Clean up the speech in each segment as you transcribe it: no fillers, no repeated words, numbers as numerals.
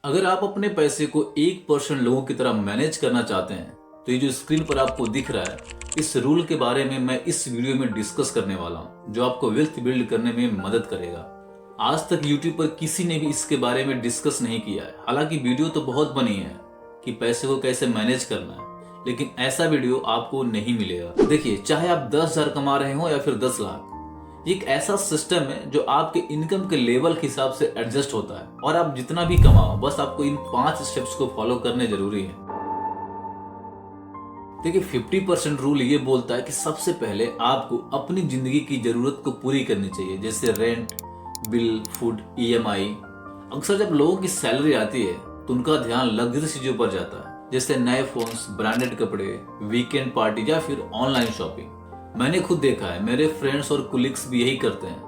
अगर आप अपने पैसे को 1% लोगों की तरह मैनेज करना चाहते हैं तो ये जो स्क्रीन पर आपको दिख रहा है, इस रूल के बारे में मैं इस वीडियो में डिस्कस करने वाला हूँ, जो आपको वेल्थ बिल्ड करने में मदद करेगा। आज तक YouTube पर किसी ने भी इसके बारे में डिस्कस नहीं किया है। हालांकि वीडियो तो बहुत बनी है कि पैसे को कैसे मैनेज करना है, लेकिन ऐसा वीडियो आपको नहीं मिलेगा। देखिए, चाहे आप 10,000 कमा रहे हो या फिर 10 लाख, एक ऐसा सिस्टम है जो आपके इनकम के लेवल के हिसाब से एडजस्ट होता है और आप जितना भी कमाओ, बस आपको इन 5 स्टेप्स को फॉलो करने जरूरी है। देखिए, 50% रूल ये बोलता है कि सबसे पहले आपको अपनी जिंदगी की जरूरत को पूरी करनी चाहिए, जैसे रेंट, बिल, फूड, EMI। अक्सर जब लोगों की सैलरी आती है तो उनका ध्यान लग्जरी चीजों पर जाता है, जैसे नए फोन्स, ब्रांडेड कपड़े, वीकेंड पार्टी या फिर ऑनलाइन शॉपिंग। मैंने खुद देखा है, मेरे फ्रेंड्स और कुलीग्स भी यही करते हैं।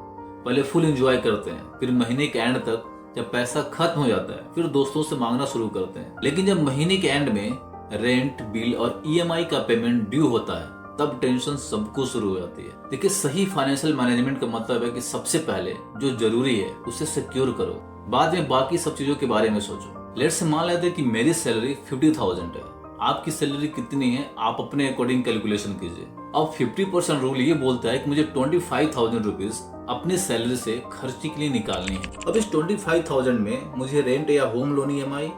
पहले फुल एंजॉय करते हैं, फिर महीने के एंड तक जब पैसा खत्म हो जाता है फिर दोस्तों से मांगना शुरू करते हैं। लेकिन जब महीने के एंड में रेंट, बिल और EMI का पेमेंट ड्यू होता है, तब टेंशन सबको शुरू हो जाती है। देखिए, सही फाइनेंशियल मैनेजमेंट का मतलब है कि सबसे पहले जो जरूरी है उसे सिक्योर करो, बाद में बाकी सब चीजों के बारे में सोचो। लेट्स से मान लेते हैं कि मेरी सैलरी 50,000 है। आपकी सैलरी कितनी है आप अपने अकॉर्डिंग कैलकुलेशन कीजिए। अब 50% रूल ये बोलता है कि मुझे 25,000 रुपीज अपनी सैलरी से खर्चे के लिए निकालनी है। अब इस 25,000 में मुझे रेंट या होम लोन EMI,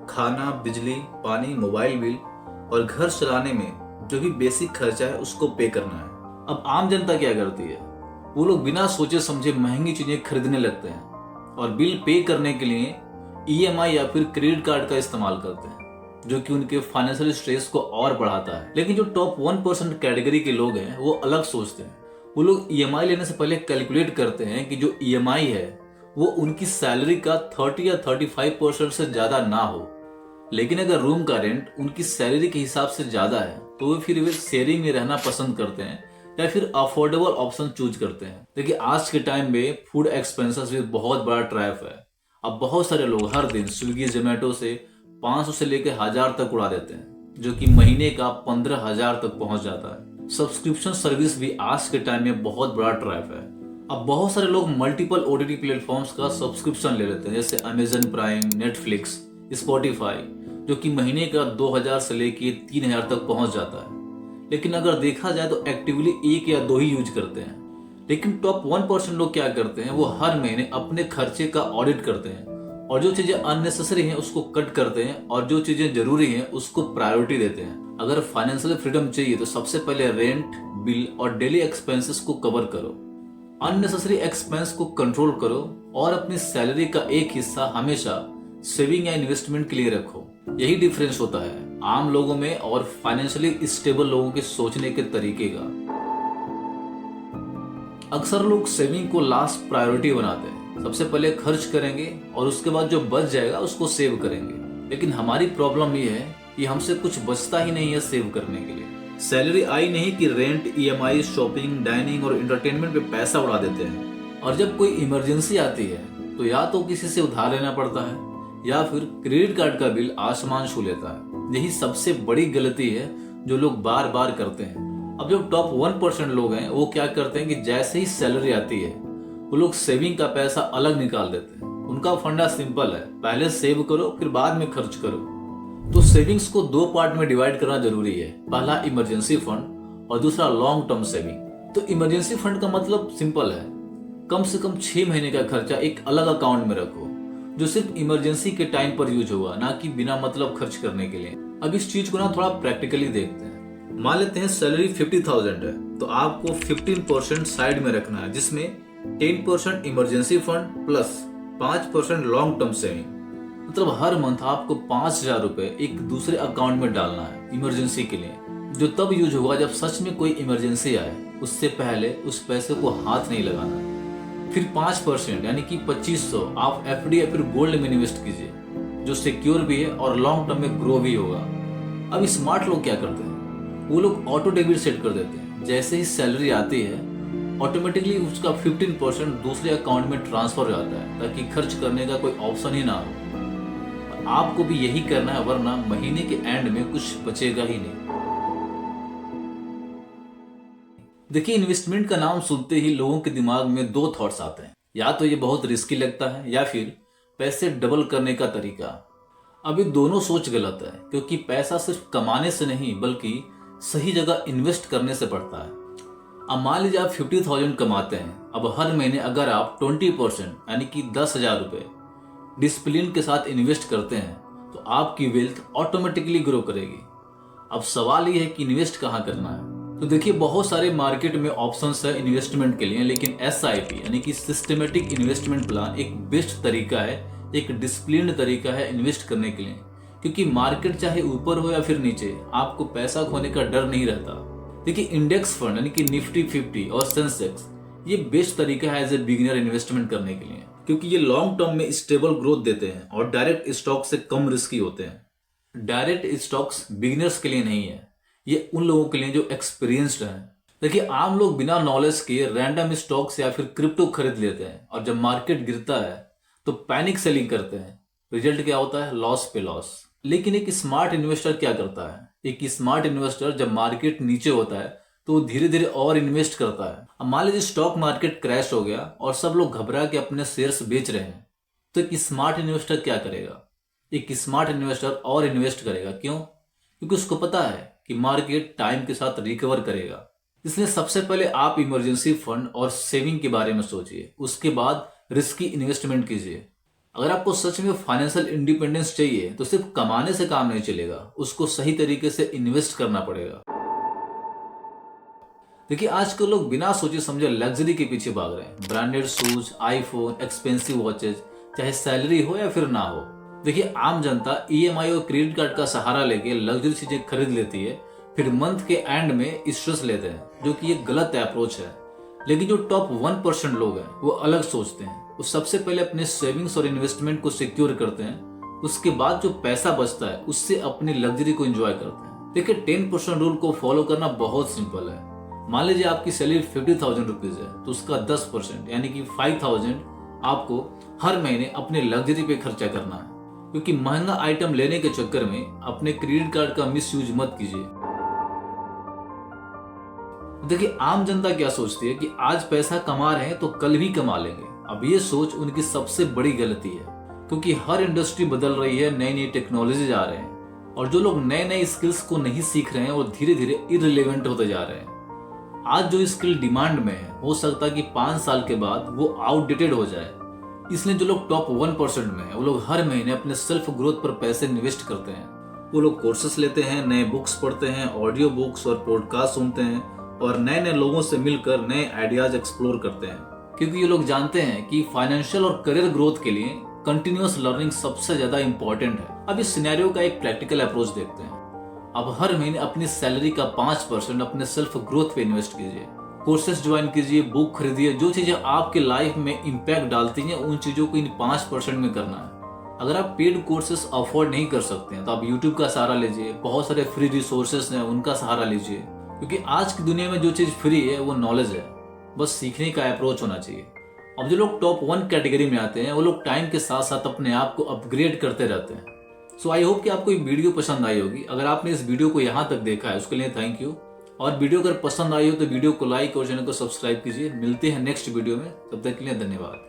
खाना, बिजली, पानी, मोबाइल बिल और घर चलाने में जो भी बेसिक खर्चा है उसको पे करना है। अब आम जनता क्या करती है, वो लोग बिना सोचे समझे महंगी चीजें खरीदने लगते हैं और बिल पे करने के लिए EMI या फिर क्रेडिट कार्ड का इस्तेमाल करते हैं, जो कि उनके फाइनेंशियल स्ट्रेस को और बढ़ाता है। लेकिन जो टॉप 1% कैटेगरी के लोग हैं वो अलग सोचते हैं। वो लोग EMI लेने से पहले कैलकुलेट करते हैं कि जो EMI है वो उनकी सैलरी का 30 या 35% से ज्यादा ना हो। लेकिन अगर रूम का रेंट उनकी सैलरी के हिसाब से ज्यादा है तो फिर वे शेयरिंग में रहना पसंद करते हैं या फिर अफोर्डेबल ऑप्शन चूज करते हैं। देखिए, आज के टाइम में फूड एक्सपेंसेस भी बहुत बड़ा ट्रैप है। अब बहुत सारे लोग हर दिन स्विगी, जोमेटो से 500 से लेकर 1000 तक उड़ा देते हैं, जो कि महीने का 15,000 तक पहुंच जाता है। सब्सक्रिप्शन सर्विस भी आज के टाइम में बहुत बड़ा ट्रैप है। अब बहुत सारे लोग मल्टीपल OTT प्लेटफॉर्म्स का सब्सक्रिप्शन ले लेते हैं, जैसे अमेजन प्राइम, नेटफ्लिक्स, स्पॉटिफाई, जो कि महीने का 2,000 से लेके 3,000 तक पहुंच जाता है। लेकिन अगर देखा जाए तो एक्टिवली 1 या 2 ही यूज करते हैं। लेकिन टॉप 1% लोग क्या करते हैं, वो हर महीने अपने खर्चे का ऑडिट करते हैं और जो चीजें अननेसेसरी हैं उसको कट करते हैं और जो चीजें जरूरी हैं उसको प्रायोरिटी देते हैं। अगर फाइनेंशियल फ्रीडम चाहिए तो सबसे पहले रेंट, बिल और डेली एक्सपेंसेस को कवर करो, अननेसेसरी एक्सपेंस को कंट्रोल करो और अपनी सैलरी का एक हिस्सा हमेशा सेविंग या इन्वेस्टमेंट के लिए रखो। यही डिफरेंस होता है आम लोगों में और फाइनेंशियली स्टेबल लोगों के सोचने के तरीके का। अक्सर लोग सेविंग को लास्ट प्रायोरिटी बनाते हैं, सबसे पहले खर्च करेंगे और उसके बाद जो बच जाएगा उसको सेव करेंगे। लेकिन हमारी प्रॉब्लम ये है कि हमसे कुछ बचता ही नहीं है सेव करने के लिए। सैलरी आई नहीं कि रेंट, EMI, शॉपिंग, डाइनिंग और एंटरटेनमेंट पे पैसा उड़ा देते हैं। और जब कोई इमरजेंसी आती है तो या तो किसी से उधार लेना पड़ता है या फिर क्रेडिट कार्ड का बिल आसमान छू लेता है। यही सबसे बड़ी गलती है जो लोग बार बार करते हैं। अब जो टॉप 1% लोग हैं वो क्या करते हैं कि जैसे ही सैलरी आती है वो लोग सेविंग का पैसा अलग निकाल देते हैं। उनका फंडा सिंपल है, पहले सेव करो फिर बाद में खर्च करो। तो सेविंग्स को 2 पार्ट में डिवाइड करना जरूरी है। पहला इमरजेंसी फंड और दूसरा लॉन्ग टर्म सेविंग। तो इमरजेंसी फंड का मतलब सिंपल है, कम से कम 6 महीने का खर्चा एक अलग अकाउंट में रखो, जो सिर्फ इमरजेंसी के टाइम पर यूज होगा, ना कि बिना मतलब खर्च करने के लिए। अब इस चीज को ना थोड़ा प्रैक्टिकली देखते हैं। मान लेते हैं सैलरी 50,000 है तो आपको 15% साइड में रखना है, जिसमें 10% emergency fund plus 5% long term saving. मतलब हर मंथ आपको 5,000 रुपए एक दूसरे अकाउंट में डालना है इमरजेंसी के लिए, जो तब यूज होगा जब सच में कोई इमरजेंसी आए। उससे पहले उस पैसे को हाथ नहीं लगाना। फिर 5% यानी कि 2,500 आप FD या फिर गोल्ड में इन्वेस्ट कीजिए, जो सिक्योर भी है और लॉन्ग टर्म में ग्रो भी होगा। अब स्मार्ट लोग क्या करते हैं, वो लोग ऑटो डेबिट सेट कर देते हैं। जैसे ही सैलरी आती है ऑटोमेटिकली उसका 15% दूसरे अकाउंट में ट्रांसफर हो जाता है, ताकि खर्च करने का कोई ऑप्शन ही ना हो। आपको भी यही करना है, वरना महीने के एंड में कुछ बचेगा ही नहीं। देखिए, इन्वेस्टमेंट का नाम सुनते ही लोगों के दिमाग में 2 थॉट्स आते हैं। या तो ये बहुत रिस्की लगता है या फिर पैसे डबल करने का तरीका। अभी दोनों सोच गलत है, क्योंकि पैसा सिर्फ कमाने से नहीं बल्कि सही जगह इन्वेस्ट करने से बढ़ता है। अब मान लीजिए आप 50,000 कमाते हैं। अब हर महीने अगर आप 20% यानी कि 10,000 रुपए डिसिप्लिन के साथ इन्वेस्ट करते हैं तो आपकी वेल्थ ऑटोमेटिकली ग्रो करेगी। अब सवाल ये है कि इन्वेस्ट कहाँ करना है। तो देखिए, बहुत सारे मार्केट में ऑप्शंस है इन्वेस्टमेंट के लिए, लेकिन SIP यानी कि सिस्टमेटिक इन्वेस्टमेंट प्लान एक बेस्ट तरीका है, एक डिसिप्लिन्ड तरीका है इन्वेस्ट करने के लिए। क्योंकि मार्केट चाहे ऊपर हो या फिर नीचे, आपको पैसा खोने का डर नहीं रहता। देखिए, इंडेक्स फंड यानी कि निफ्टी 50 और सेंसेक्स ये बेस्ट तरीका है एज ए बिगिनर इन्वेस्टमेंट करने के लिए, क्योंकि ये लॉन्ग टर्म में स्टेबल ग्रोथ देते हैं और डायरेक्ट स्टॉक से कम रिस्की होते हैं। डायरेक्ट स्टॉक्स बिगिनर्स के लिए नहीं है, ये उन लोगों के लिए जो एक्सपीरियंस्ड हैं। देखिए, आम लोग बिना नॉलेज के रैंडम स्टॉक्स या फिर क्रिप्टो खरीद लेते हैं और जब मार्केट गिरता है तो पैनिक सेलिंग करते हैं। रिजल्ट क्या होता है? लॉस पे लॉस। लेकिन एक स्मार्ट इन्वेस्टर क्या करता है? एक स्मार्ट इन्वेस्टर जब मार्केट नीचे होता है तो वो धीरे धीरे और इन्वेस्ट करता है। अब मान लीजिए स्टॉक मार्केट क्रैश हो गया और सब लोग घबरा के अपने शेयर्स बेच रहे हैं, तो एक स्मार्ट इन्वेस्टर क्या करेगा? एक स्मार्ट इन्वेस्टर और इन्वेस्ट करेगा। क्यों? क्योंकि उसको पता है कि मार्केट टाइम के साथ रिकवर करेगा। इसलिए सबसे पहले आप इमरजेंसी फंड और सेविंग के बारे में सोचिए, उसके बाद रिस्की इन्वेस्टमेंट कीजिए। अगर आपको सच में फाइनेंशियल इंडिपेंडेंस चाहिए तो सिर्फ कमाने से काम नहीं चलेगा, उसको सही तरीके से इन्वेस्ट करना पड़ेगा। देखिए, आजकल लोग बिना सोचे समझे लग्जरी के पीछे भाग रहे हैं। Branded shoes, iPhone, expensive watches, चाहे सैलरी हो या फिर ना हो। देखिए, आम जनता EMI और क्रेडिट कार्ड का सहारा लेके लग्जरी चीजें खरीद लेती है, फिर मंथ के एंड में स्ट्रेस लेते हैं, जो कि एक गलत अप्रोच है। लेकिन जो टॉप 1% लोग हैं वो अलग सोचते हैं। वो सबसे पहले अपने सेविंग्स और इन्वेस्टमेंट को सिक्योर करते हैं, उसके बाद जो पैसा बचता है उससे अपनी लग्जरी को एंजॉय करते हैं। देखिए, 10% रूल को फॉलो करना बहुत सिंपल है। मान लीजिए आपकी सैलरी 50,000 रुपीज है, तो उसका 10% यानी कि 5,000 आपको हर महीने अपने लग्जरी पे खर्चा करना है। क्योंकि महंगा आइटम लेने के चक्कर में अपने क्रेडिट कार्ड का मिस यूज मत कीजिए। देखिए, आम जनता क्या सोचती है कि आज पैसा कमा रहे हैं तो कल भी कमा लेंगे। अब ये सोच उनकी सबसे बड़ी गलती है, क्योंकि हर इंडस्ट्री बदल रही है, नई नई टेक्नोलॉजी आ रहे हैं और जो लोग नए नए स्किल्स को नहीं सीख रहे हैं वो धीरे धीरे इररिलेवेंट होते जा रहे हैं। आज जो स्किल डिमांड में है, हो सकता है कि 5 साल के बाद वो आउटडेटेड हो जाए। इसलिए जो लोग टॉप 1% में है वो लोग हर महीने अपने सेल्फ ग्रोथ पर पैसे इन्वेस्ट करते हैं। वो लोग कोर्सेस लेते हैं, नए बुक्स पढ़ते हैं, ऑडियो बुक्स और पॉडकास्ट सुनते हैं और नए नए लोगों से मिलकर नए आइडियाज एक्सप्लोर करते हैं। क्योंकि ये लोग जानते हैं कि फाइनेंशियल और करियर ग्रोथ के लिए कंटिन्यूअस लर्निंग सबसे ज्यादा इंपॉर्टेंट है। अब इस सिनेरियो का एक प्रैक्टिकल अप्रोच देखते हैं। अब हर महीने अपनी सैलरी का 5% अपने सेल्फ ग्रोथ पे इन्वेस्ट कीजिए। कोर्सेस ज्वाइन कीजिए, बुक खरीदिए। जो चीजें आपके लाइफ में इंपैक्ट डालती हैं उन चीजों को इन 5% में करना है। अगर आप पेड कोर्सेस अफोर्ड नहीं कर सकते हैं तो आप यूट्यूब का सहारा लीजिए, बहुत सारे फ्री रिसोर्सेस हैं उनका सहारा लीजिए। क्योंकि आज की दुनिया में जो चीज फ्री है वो नॉलेज है, बस सीखने का अप्रोच होना चाहिए। अब जो लोग टॉप 1 कैटेगरी में आते हैं वो लोग टाइम के साथ साथ अपने आप को अपग्रेड करते रहते हैं। सो आई होप कि आपको ये वीडियो पसंद आई होगी। अगर आपने इस वीडियो को यहाँ तक देखा है उसके लिए थैंक यू। और वीडियो अगर पसंद आई हो तो वीडियो को लाइक और चैनल को सब्सक्राइब कीजिए। मिलते हैं नेक्स्ट वीडियो में, तब तक के लिए धन्यवाद।